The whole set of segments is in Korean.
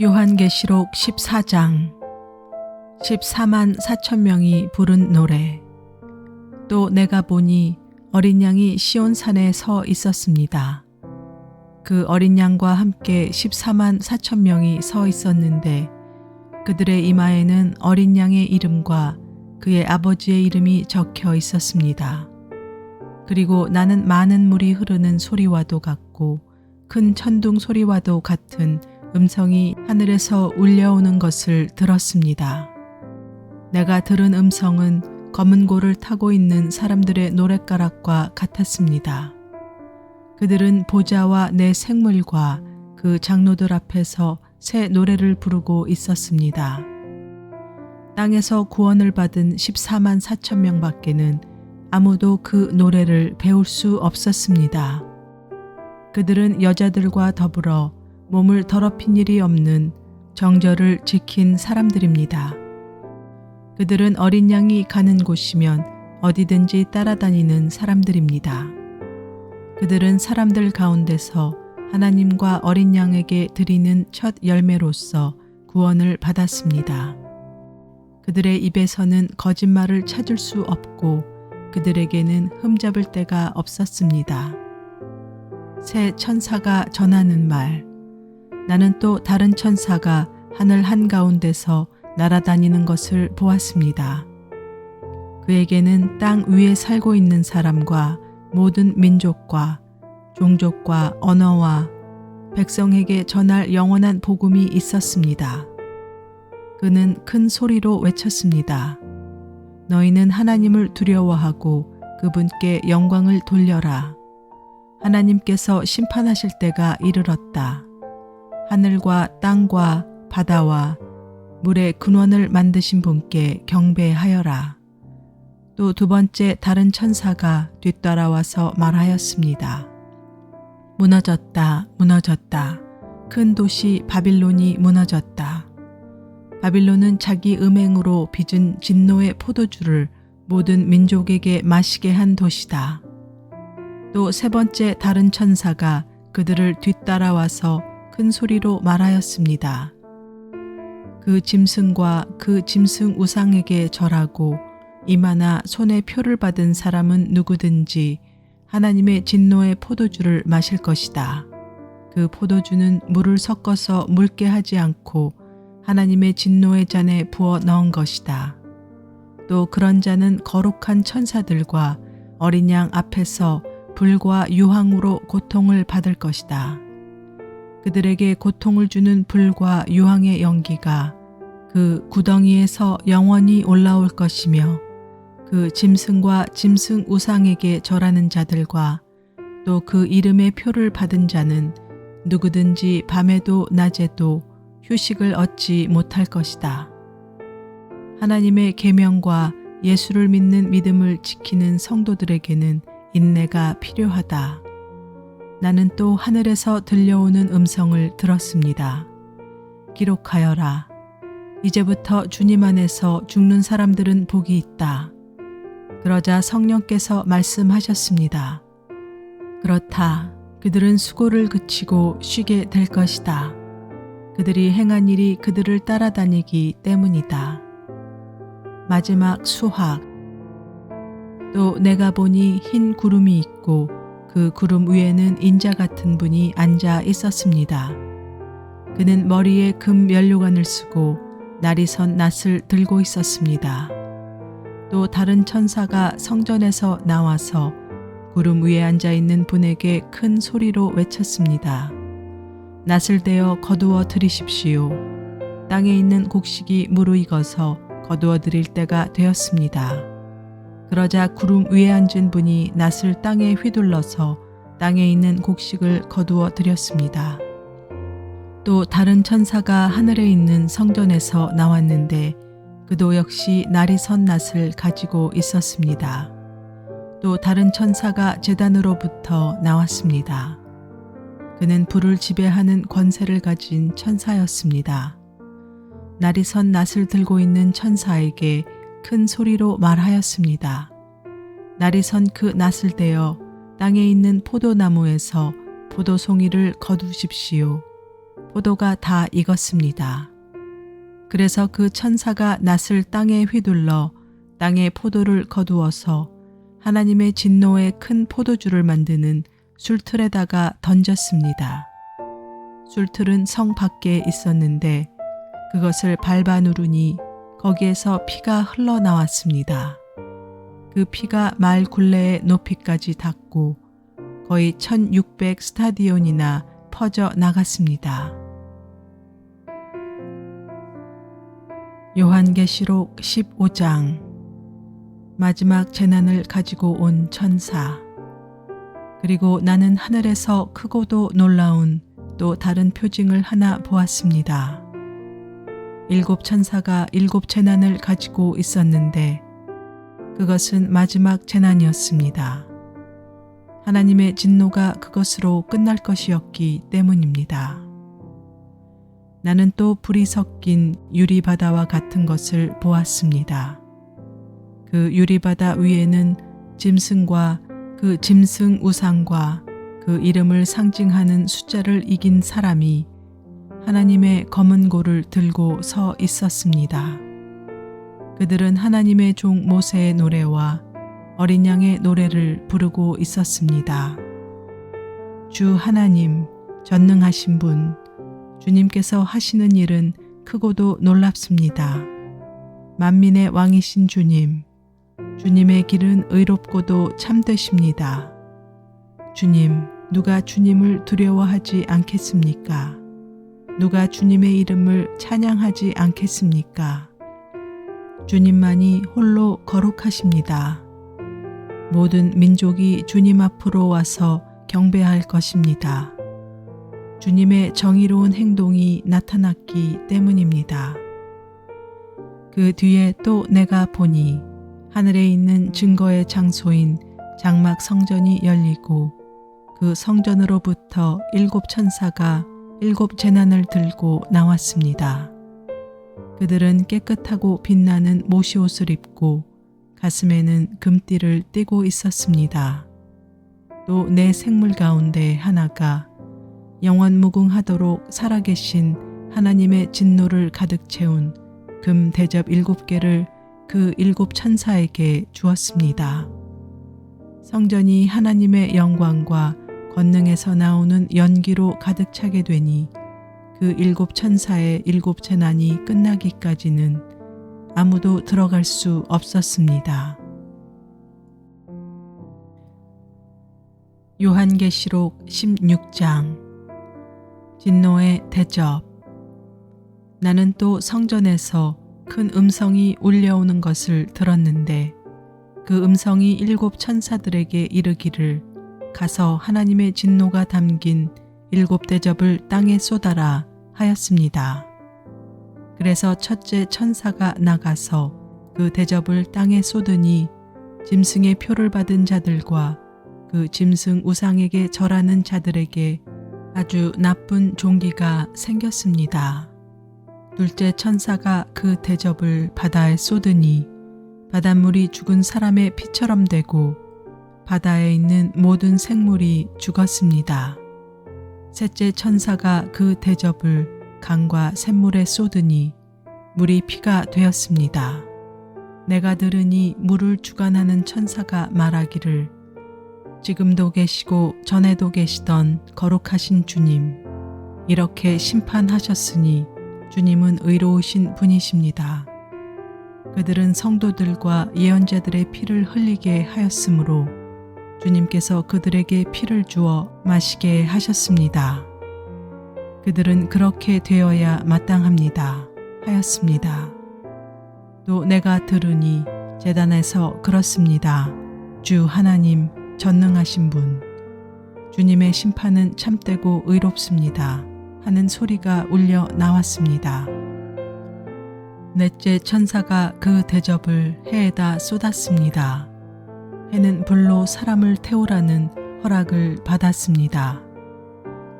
요한계시록 14장 14만 4천 명이 부른 노래. 또 내가 보니 어린 양이 시온산에 서 있었습니다. 그 어린 양과 함께 14만 4천 명이 서 있었는데 그들의 이마에는 어린 양의 이름과 그의 아버지의 이름이 적혀 있었습니다. 그리고 나는 많은 물이 흐르는 소리와도 같고 큰 천둥 소리와도 같은 음성이 하늘에서 울려오는 것을 들었습니다. 내가 들은 음성은 검은 고를 타고 있는 사람들의 노랫가락과 같았습니다. 그들은 보좌와 내 생물과 그 장로들 앞에서 새 노래를 부르고 있었습니다. 땅에서 구원을 받은 14만 4천 명 밖에는 아무도 그 노래를 배울 수 없었습니다. 그들은 여자들과 더불어 몸을 더럽힌 일이 없는 정절을 지킨 사람들입니다. 그들은 어린 양이 가는 곳이면 어디든지 따라다니는 사람들입니다. 그들은 사람들 가운데서 하나님과 어린 양에게 드리는 첫 열매로서 구원을 받았습니다. 그들의 입에서는 거짓말을 찾을 수 없고 그들에게는 흠잡을 데가 없었습니다. 새 천사가 전하는 말. 나는 또 다른 천사가 하늘 한가운데서 날아다니는 것을 보았습니다. 그에게는 땅 위에 살고 있는 사람과 모든 민족과 종족과 언어와 백성에게 전할 영원한 복음이 있었습니다. 그는 큰 소리로 외쳤습니다. 너희는 하나님을 두려워하고 그분께 영광을 돌려라. 하나님께서 심판하실 때가 이르렀다. 하늘과 땅과 바다와 물의 근원을 만드신 분께 경배하여라. 또 두 번째 다른 천사가 뒤따라와서 말하였습니다. 무너졌다, 무너졌다. 큰 도시 바빌론이 무너졌다. 바빌론은 자기 음행으로 빚은 진노의 포도주를 모든 민족에게 마시게 한 도시다. 또 세 번째 다른 천사가 그들을 뒤따라와서 큰 소리로 말하였습니다. 그 짐승과 그 짐승 우상에게 절하고 이마나 손에 표를 받은 사람은 누구든지 하나님의 진노의 포도주를 마실 것이다. 그 포도주는 물을 섞어서 묽게 하지 않고 하나님의 진노의 잔에 부어 넣은 것이다. 또 그런 자는 거룩한 천사들과 어린 양 앞에서 불과 유황으로 고통을 받을 것이다. 그들에게 고통을 주는 불과 유황의 연기가 그 구덩이에서 영원히 올라올 것이며 그 짐승과 짐승 우상에게 절하는 자들과 또 그 이름의 표를 받은 자는 누구든지 밤에도 낮에도 휴식을 얻지 못할 것이다. 하나님의 계명과 예수를 믿는 믿음을 지키는 성도들에게는 인내가 필요하다. 나는 또 하늘에서 들려오는 음성을 들었습니다. 기록하여라. 이제부터 주님 안에서 죽는 사람들은 복이 있다. 그러자 성령께서 말씀하셨습니다. 그렇다. 그들은 수고를 그치고 쉬게 될 것이다. 그들이 행한 일이 그들을 따라다니기 때문이다. 마지막 수학. 또 내가 보니 흰 구름이 있고 그 구름 위에는 인자 같은 분이 앉아 있었습니다. 그는 머리에 금 면류관을 쓰고 날이 선 낫을 들고 있었습니다. 또 다른 천사가 성전에서 나와서 구름 위에 앉아 있는 분에게 큰 소리로 외쳤습니다. 낫을 대어 거두어 들이십시오. 땅에 있는 곡식이 무르익어서 거두어 드릴 때가 되었습니다. 그러자 구름 위에 앉은 분이 낫을 땅에 휘둘러서 땅에 있는 곡식을 거두어 드렸습니다. 또 다른 천사가 하늘에 있는 성전에서 나왔는데 그도 역시 날이 선 낫을 가지고 있었습니다. 또 다른 천사가 제단으로부터 나왔습니다. 그는 불을 지배하는 권세를 가진 천사였습니다. 날이 선 낫을 들고 있는 천사에게 큰 소리로 말하였습니다. 날이 선 그 낫을 대어 땅에 있는 포도나무에서 포도송이를 거두십시오. 포도가 다 익었습니다. 그래서 그 천사가 낫을 땅에 휘둘러 땅에 포도를 거두어서 하나님의 진노의 큰 포도주를 만드는 술틀에다가 던졌습니다. 술틀은 성 밖에 있었는데 그것을 밟아 누르니 거기에서 피가 흘러나왔습니다. 그 피가 말 굴레의 높이까지 닿고 거의 1600 스타디온이나 퍼져 나갔습니다. 요한계시록 15장. 마지막 재난을 가지고 온 천사. 그리고 나는 하늘에서 크고도 놀라운 또 다른 표징을 하나 보았습니다. 7 천사가 7 재난을 가지고 있었는데 그것은 마지막 재난이었습니다. 하나님의 진노가 그것으로 끝날 것이었기 때문입니다. 나는 또 불이 섞인 유리바다와 같은 것을 보았습니다. 그 유리바다 위에는 짐승과 그 짐승 우상과 그 이름을 상징하는 숫자를 이긴 사람이 하나님의 검은 고를 들고 서 있었습니다. 그들은 하나님의 종 모세의 노래와 어린 양의 노래를 부르고 있었습니다. 주 하나님, 전능하신 분, 주님께서 하시는 일은 크고도 놀랍습니다. 만민의 왕이신 주님, 주님의 길은 의롭고도 참되십니다. 주님, 누가 주님을 두려워하지 않겠습니까? 누가 주님의 이름을 찬양하지 않겠습니까? 주님만이 홀로 거룩하십니다. 모든 민족이 주님 앞으로 와서 경배할 것입니다. 주님의 정의로운 행동이 나타났기 때문입니다. 그 뒤에 또 내가 보니 하늘에 있는 증거의 장소인 장막 성전이 열리고 그 성전으로부터 7 천사가 7 재난을 들고 나왔습니다. 그들은 깨끗하고 빛나는 모시옷을 입고 가슴에는 금띠를 띠고 있었습니다. 또 내 생물 가운데 하나가 영원무궁하도록 살아계신 하나님의 진노를 가득 채운 금 대접 7개를 그 7 천사에게 주었습니다. 성전이 하나님의 영광과 권능에서 나오는 연기로 가득 차게 되니 그 7 천사의 7 재난이 끝나기까지는 아무도 들어갈 수 없었습니다. 요한계시록 16장. 진노의 대접. 나는 또 성전에서 큰 음성이 울려오는 것을 들었는데 그 음성이 7 천사들에게 이르기를 가서 하나님의 진노가 담긴 7 대접을 땅에 쏟아라 하였습니다. 그래서 첫째 천사가 나가서 그 대접을 땅에 쏟으니 짐승의 표를 받은 자들과 그 짐승 우상에게 절하는 자들에게 아주 나쁜 종기가 생겼습니다. 둘째 천사가 그 대접을 바다에 쏟으니 바닷물이 죽은 사람의 피처럼 되고 바다에 있는 모든 생물이 죽었습니다. 셋째 천사가 그 대접을 강과 샘물에 쏟으니 물이 피가 되었습니다. 내가 들으니 물을 주관하는 천사가 말하기를 지금도 계시고 전에도 계시던 거룩하신 주님, 이렇게 심판하셨으니 주님은 의로우신 분이십니다. 그들은 성도들과 예언자들의 피를 흘리게 하였으므로 주님께서 그들에게 피를 주어 마시게 하셨습니다. 그들은 그렇게 되어야 마땅합니다 하였습니다. 또 내가 들으니 제단에서 그렇습니다. 주 하나님, 전능하신 분, 주님의 심판은 참되고 의롭습니다 하는 소리가 울려 나왔습니다. 넷째 천사가 그 대접을 해에다 쏟았습니다. 해는 불로 사람을 태우라는 허락을 받았습니다.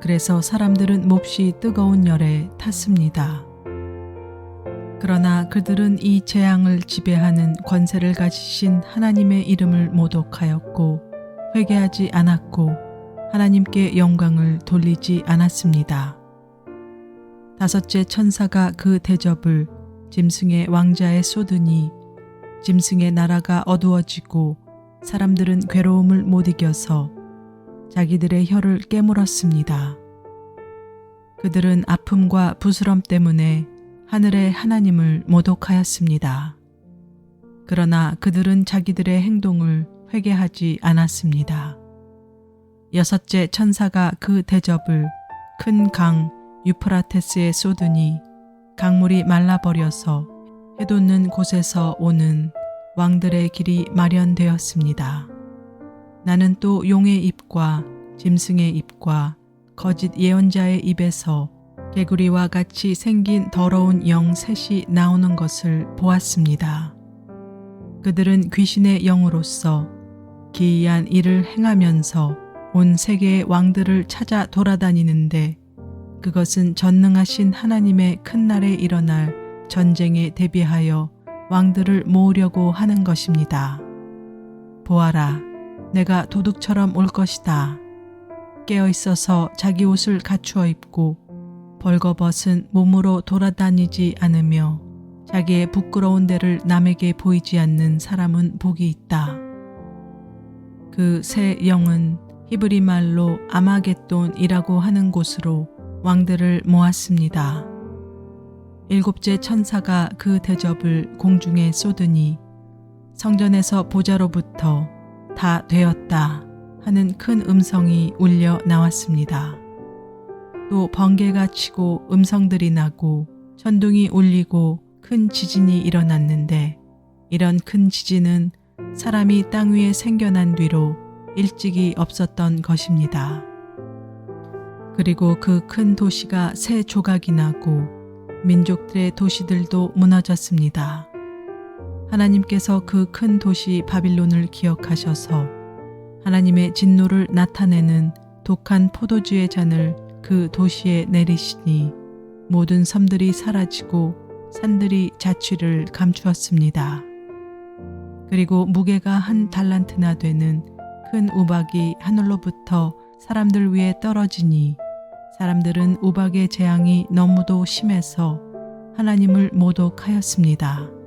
그래서 사람들은 몹시 뜨거운 열에 탔습니다. 그러나 그들은 이 재앙을 지배하는 권세를 가지신 하나님의 이름을 모독하였고 회개하지 않았고 하나님께 영광을 돌리지 않았습니다. 다섯째 천사가 그 대접을 짐승의 왕자에 쏟으니 짐승의 나라가 어두워지고 사람들은 괴로움을 못 이겨서 자기들의 혀를 깨물었습니다. 그들은 아픔과 부스럼 때문에 하늘의 하나님을 모독하였습니다. 그러나 그들은 자기들의 행동을 회개하지 않았습니다. 여섯째 천사가 그 대접을 큰 강 유프라테스에 쏟으니 강물이 말라버려서 해돋는 곳에서 오는 왕들의 길이 마련되었습니다. 나는 또 용의 입과 짐승의 입과 거짓 예언자의 입에서 개구리와 같이 생긴 더러운 영 셋이 나오는 것을 보았습니다. 그들은 귀신의 영으로서 기이한 일을 행하면서 온 세계의 왕들을 찾아 돌아다니는데 그것은 전능하신 하나님의 큰 날에 일어날 전쟁에 대비하여 왕들을 모으려고 하는 것입니다. 보아라, 내가 도둑처럼 올 것이다. 깨어 있어서 자기 옷을 갖추어 입고 벌거벗은 몸으로 돌아다니지 않으며 자기의 부끄러운 데를 남에게 보이지 않는 사람은 복이 있다. 그 새 영은 히브리 말로 아마겟돈이라고 하는 곳으로 왕들을 모았습니다. 일곱째 천사가 그 대접을 공중에 쏟으니 성전에서 보좌로부터 다 되었다 하는 큰 음성이 울려 나왔습니다. 또 번개가 치고 음성들이 나고 천둥이 울리고 큰 지진이 일어났는데 이런 큰 지진은 사람이 땅 위에 생겨난 뒤로 일찍이 없었던 것입니다. 그리고 그 큰 도시가 새 조각이 나고 민족들의 도시들도 무너졌습니다. 하나님께서 그 큰 도시 바빌론을 기억하셔서 하나님의 진노를 나타내는 독한 포도주의 잔을 그 도시에 내리시니 모든 섬들이 사라지고 산들이 자취를 감추었습니다. 그리고 무게가 한 달란트나 되는 큰 우박이 하늘로부터 사람들 위에 떨어지니 사람들은 우박의 재앙이 너무도 심해서 하나님을 모독하였습니다.